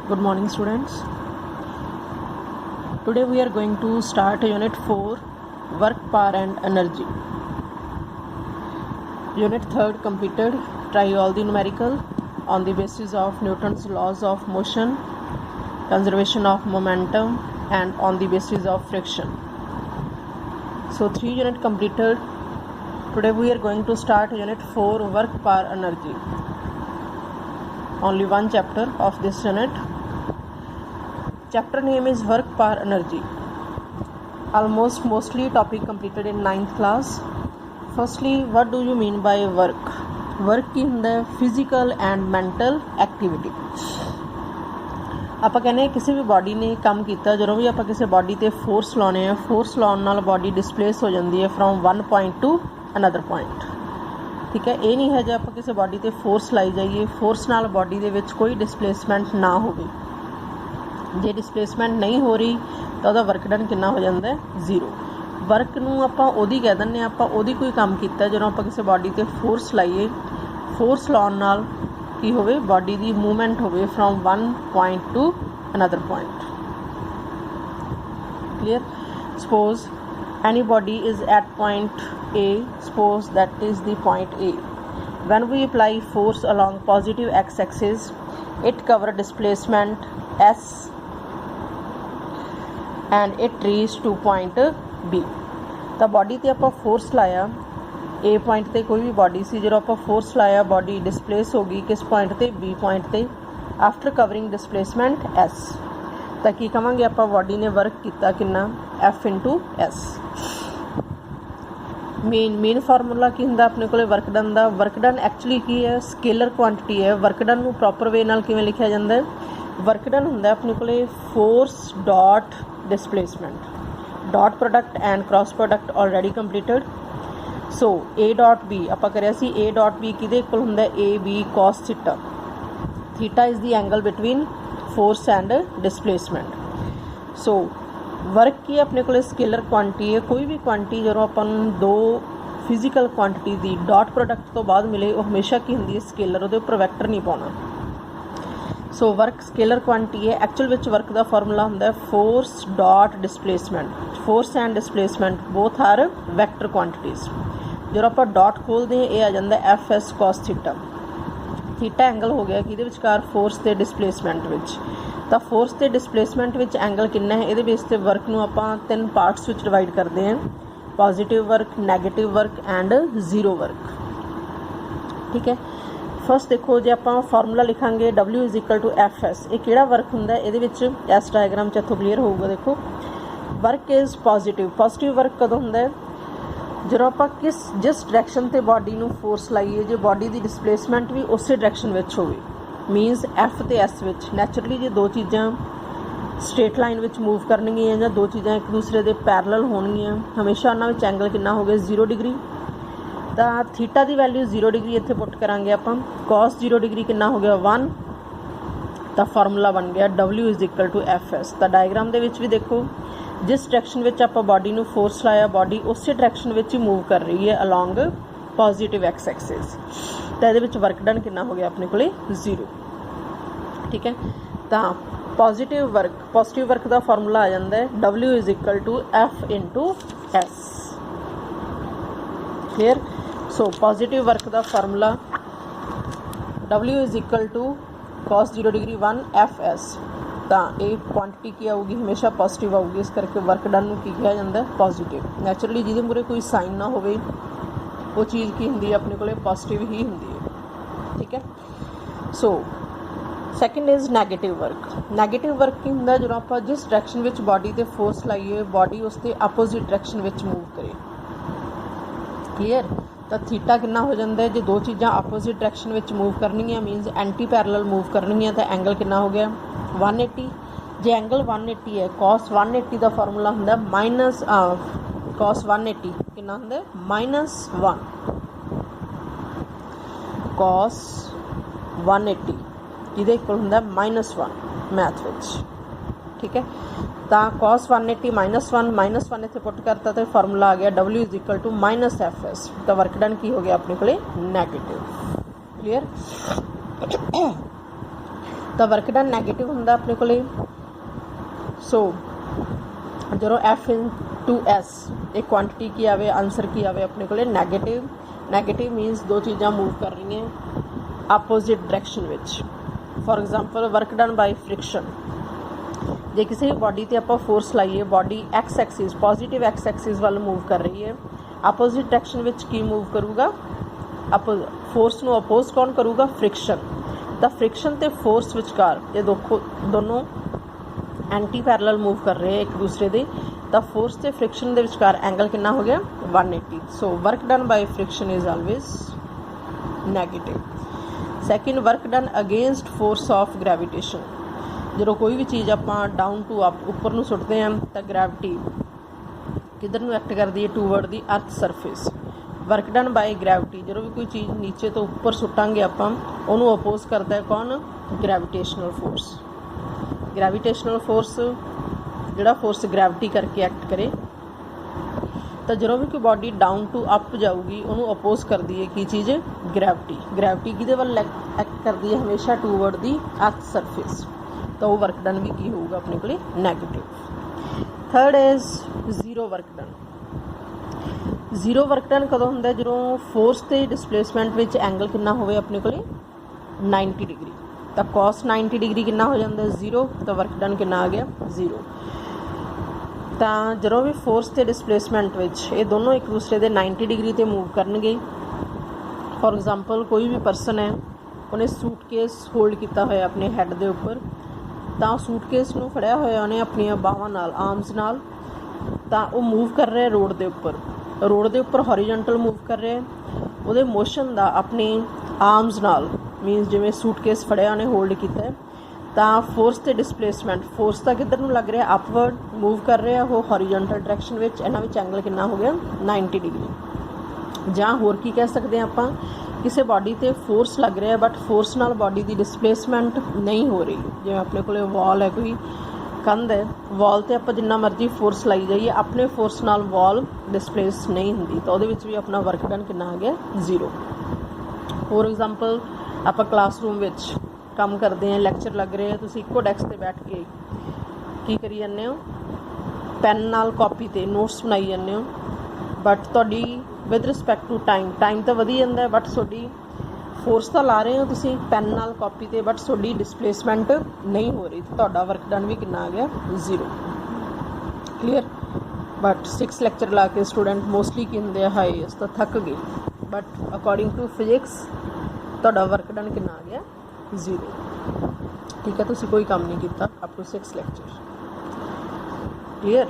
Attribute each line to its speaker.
Speaker 1: Good morning, students. Today we are going to start Unit 4, Work, Power and Energy. Unit 3rd completed. Try all the numerical on the basis of Newton's laws of motion, conservation of momentum and on the basis of friction. So 3 unit completed. Today we are going to start Unit 4, Work, Power, Energy. Only one chapter of this unit. Chapter name is Work, Power, Energy. Mostly topic completed in 9th class. Firstly, what do you mean by work? Work ਕੀ ਹੁੰਦਾ ਹੈ? Physical and mental activity. ਆਪਾਂ ਕਹਿੰਦੇ ਕਿਸੇ ਵੀ body ਨੇ ਕੰਮ ਕੀਤਾ, ਜਦੋਂ ਵੀ ਆਪਾਂ ਕਿਸੇ ਬਾਡੀ ਤੇ ਫੋਰਸ ਲਾਉਣੇ ਆ, ਫੋਰਸ ਲਾਉਣ ਨਾਲ ਬਾਡੀ ਡਿਸਪਲੇਸ ਹੋ ਜਾਂਦੀ ਹੈ from one point to another point. ਠੀਕ ਹੈ, ਇਹ ਨਹੀਂ ਹੈ ਜੇ ਆਪਾਂ ਕਿਸੇ ਬਾਡੀ ਤੇ ਫੋਰਸ ਲਾਈ ਜਾਈਏ, ਫੋਰਸ ਨਾਲ ਬਾਡੀ ਦੇ ਵਿੱਚ ਕੋਈ ਡਿਸਪਲੇਸਮੈਂਟ ਨਾ ਹੋਵੇ. ਜੇ ਡਿਸਪਲੇਸਮੈਂਟ ਨਹੀਂ ਹੋ ਰਹੀ ਤਾਂ ਉਹਦਾ ਵਰਕ ਡਨ ਕਿੰਨਾ ਹੋ ਜਾਂਦਾ ਹੈ? 0. ਵਰਕ ਨੂੰ ਆਪਾਂ ਉਹਦੀ ਕਹਿ ਦਿੰਦੇ ਹਾਂ, ਆਪਾਂ ਉਹਦੀ ਕੋਈ ਕੰਮ ਕੀਤਾ ਜਦੋਂ ਆਪਾਂ ਕਿਸੇ ਬਾਡੀ ਤੇ ਫੋਰਸ ਲਾਈਏ, ਫੋਰਸ ਲਾਉਣ ਨਾਲ ਕੀ ਹੋਵੇ, ਬਾਡੀ ਦੀ ਮੂਵਮੈਂਟ ਹੋਵੇ from one point to another point. Clear? Suppose any body is at point A, suppose that is the point A. When we apply force along positive x-axis, it cover displacement S and it reach to point B. ਤਾਂ body ਤੇ ਆਪਾਂ force ਲਾਇਆ, A point ਤੇ ਕੋਈ ਵੀ body ਸੀ, ਜਦੋਂ ਆਪਾਂ force ਲਾਇਆ body displace ਹੋ ਗਈ ਕਿਸ point ਤੇ? B point ਤੇ. after covering displacement S, ਤਾਂ ਕੀ ਕਹਾਂਗੇ ਆਪਾਂ? body ਨੇ work ਕੀਤਾ ਕਿੰਨਾ? F into S. Main formula ਕੀ ਹੁੰਦਾ ਆਪਣੇ ਕੋਲੇ ਵਰਕ ਡਨ ਦਾ? ਵਰਕ ਡਨ ਐਕਚੁਅਲੀ ਕੀ ਹੈ? ਸਕੇਲਰ ਕੁਆਂਟੀਟੀ ਹੈ. ਵਰਕ ਡਨ ਨੂੰ ਪ੍ਰੋਪਰ ਵੇ ਨਾਲ ਕਿਵੇਂ ਲਿਖਿਆ ਜਾਂਦਾ ਹੈ? ਵਰਕ ਡਨ ਹੁੰਦਾ ਆਪਣੇ ਕੋਲੇ force dot displacement. Dot product and cross product already completed. So A dot B ਆਪਾਂ ਕਰਿਆ ਸੀ. A ਡਾਟ B ਕਿਹਦੇ ਇਕੁਅਲ ਹੁੰਦਾ? AB cos theta. Theta is the angle between force and displacement. So work ਕੀ ਆਪਣੇ ਕੋਲ? Scaler quantity ਹੈ. ਕੋਈ ਵੀ ਕੁਆਂਟੀਟੀ ਜਦੋਂ ਆਪਾਂ ਨੂੰ ਦੋ ਫਿਜ਼ੀਕਲ ਕੁਆਂਟੀਟੀ ਦੀ ਡਾਟ ਪ੍ਰੋਡਕਟ ਤੋਂ ਬਾਅਦ ਮਿਲੇ, ਉਹ ਹਮੇਸ਼ਾ ਕੀ ਹੁੰਦੀ ਹੈ? ਸਕੇਲਰ. ਉਹਦੇ ਉੱਪਰ ਵੈਕਟਰ ਨਹੀਂ ਪਾਉਣਾ. ਸੋ ਵਰਕ ਸਕੇਲਰ ਕੁਆਂਟੀਟੀ ਹੈ. ਐਕਚੁਅਲ ਵਿੱਚ ਵਰਕ ਦਾ ਫਾਰਮੂਲਾ ਹੁੰਦਾ force dot displacement. Force and displacement both are vector quantities. ਜਦੋਂ ਆਪਾਂ ਡਾਟ ਖੋਲਦੇ ਹਾਂ, ਇਹ ਆ ਜਾਂਦਾ FS cos theta. Theta angle ਹੋ ਗਿਆ ਕਿਹਦੇ ਵਿਚਕਾਰ? ਫੋਰਸ ਤੇ ਡਿਸਪਲੇਸਮੈਂਟ ਵਿੱਚ. ਤਾਂ ਫੋਰਸ ਤੇ ਡਿਸਪਲੇਸਮੈਂਟ ਵਿੱਚ ਐਂਗਲ ਕਿੰਨਾ ਹੈ? ਇਹਦੇ ਬੇਸ 'ਤੇ ਵਰਕ ਨੂੰ ਆਪਾਂ 3 ਪਾਰਟਸ ਵਿੱਚ ਡਿਵਾਈਡ ਕਰਦੇ ਹਾਂ: positive work, negative work and zero work. ਠੀਕ ਹੈ, ਫਸਟ ਦੇਖੋ, ਜੇ ਆਪਾਂ ਫਾਰਮੂਲਾ ਲਿਖਾਂਗੇ W is equal to FS, ਇਹ ਕਿਹੜਾ ਵਰਕ ਹੁੰਦਾ? ਇਹਦੇ ਵਿੱਚ ਇਸ ਡਾਇਗਰਾਮ 'ਚ ਇੱਥੋਂ ਕਲੀਅਰ ਹੋਊਗਾ. ਦੇਖੋ, work is positive. Positive work ਕਦੋਂ ਹੁੰਦਾ ਹੈ? ਜਦੋਂ ਆਪਾਂ ਜਿਸ ਡਾਇਰੈਕਸ਼ਨ 'ਤੇ ਬਾਡੀ ਨੂੰ ਫੋਰਸ ਲਾਈਏ, ਜੇ ਬਾਡੀ ਦੀ ਡਿਸਪਲੇਸਮੈਂਟ ਵੀ ਉਸੇ ਡਾਇਰੈਕਸ਼ਨ ਵਿੱਚ ਹੋਵੇ, ਮੀਨਸ F ਤੇ S ਵਿੱਚ. ਨੈਚੁਰਲੀ ਜੇ ਦੋ ਚੀਜ਼ਾਂ ਸਟ੍ਰੇਟ ਲਾਈਨ ਵਿੱਚ ਮੂਵ ਕਰਨਗੀਆਂ ਜਾਂ ਦੋ ਚੀਜ਼ਾਂ ਇੱਕ ਦੂਸਰੇ ਦੇ ਪੈਰਲਲ ਹੋਣਗੀਆਂ, ਹਮੇਸ਼ਾ ਉਹਨਾਂ ਵਿੱਚ ਐਂਗਲ ਕਿੰਨਾ ਹੋ ਗਿਆ? 0 ਡਿਗਰੀ. ਤਾਂ ਥੀਟਾ ਦੀ ਵੈਲਿਊ 0 ਡਿਗਰੀ ਇੱਥੇ ਪੁੱਟ ਕਰਾਂਗੇ ਆਪਾਂ. cos 0 ਡਿਗਰੀ ਕਿੰਨਾ ਹੋ ਗਿਆ? 1. ਤਾਂ ਫਾਰਮੂਲਾ ਬਣ ਗਿਆ W is equal to FS. ਤਾਂ ਡਾਇਗਰਾਮ ਦੇ ਵਿੱਚ ਵੀ ਦੇਖੋ, ਜਿਸ ਡਾਇਰੈਕਸ਼ਨ ਵਿੱਚ ਆਪਾਂ ਬਾਡੀ ਨੂੰ ਫੋਰਸ ਲਾਇਆ, ਬਾਡੀ ਉਸੇ ਡਾਇਰੈਕਸ਼ਨ ਵਿੱਚ ਹੀ ਮੂਵ ਕਰ ਰਹੀ ਹੈ ਅਲੋਂਗ ਪੋਜ਼ੀਟਿਵ ਐਕਸ ਐਕਸਿਸ. ਤਾਂ ਇਹਦੇ ਵਿੱਚ ਵਰਕ ਡਨ ਕਿੰਨਾ ਹੋ ਗਿਆ ਆਪਣੇ ਕੋਲੇ? 0. ਠੀਕ ਹੈ, ਤਾਂ ਪੋਜ਼ੀਟਿਵ ਵਰਕ ਦਾ ਫਾਰਮੂਲਾ ਆ ਜਾਂਦਾ ਹੈ W is equal to F into S. Clear? So positive work ਦਾ formula W is equal to cos 0 degree 1 FS. ਤਾਂ ਇਹ ਕੁਆਂਟਿਟੀ ਕੀ ਆਊਗੀ? ਹਮੇਸ਼ਾ ਪੋਜ਼ੀਟਿਵ ਆਊਗੀ. ਇਸ ਕਰਕੇ ਵਰਕ ਡਨ ਨੂੰ ਕੀ ਕਿਹਾ ਜਾਂਦਾ? ਪੋਜ਼ੀਟਿਵ. ਨੈਚੁਰਲੀ ਜਿਹਦੇ ਮੂਹਰੇ ਕੋਈ ਸਾਈਨ ਨਾ ਹੋਵੇ, ਉਹ ਚੀਜ਼ ਕੀ ਹੁੰਦੀ ਹੈ ਆਪਣੇ ਕੋਲੇ? ਪੋਜ਼ੀਟਿਵ ਹੀ ਹੁੰਦੀ ਹੈ. ਠੀਕ ਹੈ, so second is negative work. Negative work ਕੀ ਹੁੰਦਾ? ਜਦੋਂ ਆਪਾਂ ਜਿਸ ਡਾਇਰੈਕਸ਼ਨ ਵਿੱਚ ਬਾਡੀ 'ਤੇ ਫੋਰਸ ਲਾਈਏ, ਬਾਡੀ ਉਸ ਦੇ ਆਪੋਜ਼ਿਟ ਡਾਇਰੈਕਸ਼ਨ ਵਿੱਚ ਮੂਵ ਕਰੇ. ਕਲੀਅਰ? ਤਾਂ ਥੀਟਾ ਕਿੰਨਾ ਹੋ ਜਾਂਦਾ ਹੈ? ਜੇ ਦੋ ਚੀਜ਼ਾਂ ਆਪੋਜ਼ਿਟ ਡਾਇਰੈਕਸ਼ਨ ਵਿੱਚ ਮੂਵ ਕਰਨਗੀਆਂ, ਮੀਨਸ ਐਂਟੀ ਪੈਰਲਲ ਮੂਵ ਕਰਨਗੀਆਂ, ਤਾਂ ਐਂਗਲ ਕਿੰਨਾ ਹੋ ਗਿਆ? 180. ਜੇ ਐਂਗਲ 180 ਹੈ, cos 180 ਦਾ ਫਾਰਮੂਲਾ ਹੁੰਦਾ ਮਾਈਨਸ cos 180 ਕਿੰਨਾ ਹੁੰਦਾ? -1. cos 180 ਜਿਹਦੇ ਇਕੁਅਲ ਹੁੰਦਾ -1 ਮੈਥ ਵਿੱਚ. ਠੀਕ ਹੈ, ਤਾਂ cos 180 -1 ਇੱਥੇ ਪੁੱਟ ਕਰਤਾ ਤਾਂ ਫਾਰਮੂਲਾ ਆ ਗਿਆ W is equal to -FS. ਤਾਂ ਵਰਕ ਡਨ ਕੀ ਹੋ ਗਿਆ ਆਪਣੇ ਕੋਲੇ? ਨੈਗੇਟਿਵ. ਕਲੀਅਰ? ਤਾਂ ਵਰਕ ਡਨ ਨੈਗੇਟਿਵ ਹੁੰਦਾ ਆਪਣੇ ਕੋਲੇ। ਸੋ ਜਦੋਂ F/S ਇਹ ਕੁਆਂਟਿਟੀ ਕੀ ਆਵੇ, ਆਂਸਰ ਕੀ ਆਵੇ ਆਪਣੇ ਕੋਲੇ ਨੈਗੇਟਿਵ। ਨੈਗੇਟਿਵ ਮੀਨਸ ਦੋ ਚੀਜ਼ਾਂ ਮੂਵ ਕਰ ਰਹੀਆਂ ਆਪੋਜ਼ਿਟ ਡਾਇਰੈਕਸ਼ਨ ਵਿੱਚ। For example work done by friction, जे किसी बॉडी ते आपां फोर्स लाइए, body x axis positive x axis वाल मूव कर रही है, अपोजिट डायरेक्शन विच की मूव करूगा, फोर्स नूं अपोज कौन करूगा, फ्रिक्शन। तो फ्रिक्शन ते फोर्स विचकार ये दोनों एंटी पैरल मूव कर रहे हैं एक दूसरे दे, तो फोर्स ते फ्रिक्शन दे विचकार एंगल कितना हो गया 180। So work done by friction is always negative. Second, work done against force of gravitation, जो कोई भी चीज़ आप डाउन टू अप उपर नूं सुटते हैं तो ग्रैविटी किधर नूं एक्ट करती है, toward the earth surface. Work done bye gravity, जो भी कोई चीज़ नीचे तो उपर सुटांगे आप उन्होंने अपोज करता है कौन, ग्रैविटेशनल फोर्स। ग्रैविटेशनल फोर्स जोड़ा फोर्स ग्रैविटी करके एक्ट करे, तो जो भी कोई बॉडी डाउन टू अप जाऊगी उन्होंने अपोज कर दी है की चीज़, ग्रैविटी। ग्रैविटी किहदे वल एक्ट करती है हमेशा, टूवर्ड दी अर्थ सरफेस। तो वो वर्क डन भी की होगा अपने को negative. Third is zero work done. Zero work done कदों होंदा, जो फोर्स ते डिसप्लेसमेंट विच एंगल कितना होवे अपने को 90 डिग्री। तो कॉस 90 डिग्री कितना हो जाता है 0, तो वर्क डन कितना आ गया 0। तो जो भी फोर्स ते डिसप्लेसमेंट विच ये दोनों एक दूसरे दे 90 डिग्री ते मूव करनगे। फॉर एग्जांपल कोई भी परसन है, उन्हें सूटकेस होल्ड किया होया अपने हैड दे उपर, तो सूटकेस नूं फड़िया होया उन्हें अपनी बाहां नाल, आर्म्स नाल, तो वो मूव कर रहे रोड के उपर। रोड के उपर हॉरिजोंटल मूव कर रहे, वो मोशन का अपनी आर्म्स नाल मीनस जिवें सूटकेस फड़िया उन्हें होल्ड किया, तो फोर्स ते डिसप्लेसमेंट, फोर्स का किधर नूं लग रहा, अपवर्ड मूव कर रहे वो हॉरिजोंटल डायरेक्शन विच। इन्हां विच एंगल कितना हो गया 90 डिग्री। जां होर की कह सकते हैं आपां, किसी बॉडी ते फोर्स लग रहा है बट फोर्स नाल बॉडी की डिसप्लेसमेंट नहीं हो रही। जिवें अपने कोले वॉल है, कोई कंध है, वॉल ते आपां जिन्ना मर्जी फोर्स लाई जाइए, अपने फोर्स नाल वॉल डिसप्लेस नहीं होंदी, तो उहदे विच भी अपना वर्क डन कितना आ गया 0। फॉर एग्जांपल आप क्लासरूम विच काम करते हैं, लैक्चर लग रहे हैं, तुसीं इक्को डैस्क ते बैठ के की करी जांदे हो, पैन नाल कॉपी ते नोट्स बनाई जांदे हो, बट तुहाडी विद रिस्पैक्ट टू टाइम तो वधी जांदा है, बट तुहाडी फोर्स तो ला रहे हो तुसीं पैन नाल कॉपी ते, बट तुहाडी डिसप्लेसमेंट नहीं हो रही, तो तुहाडा वर्क डन भी कितना आ गया 0। क्लीयर। बट 6 लैक्चर ला के स्टूडेंट मोस्टली की होंदे आ, हाय अस तो थक गए, बट अकॉर्डिंग टू फिजिक्स तुहाडा वर्क डन कितना आ गया 0। ठीक है, तुसीं कोई काम नहीं किया अप टू 6 लैक्चर। क्लीयर।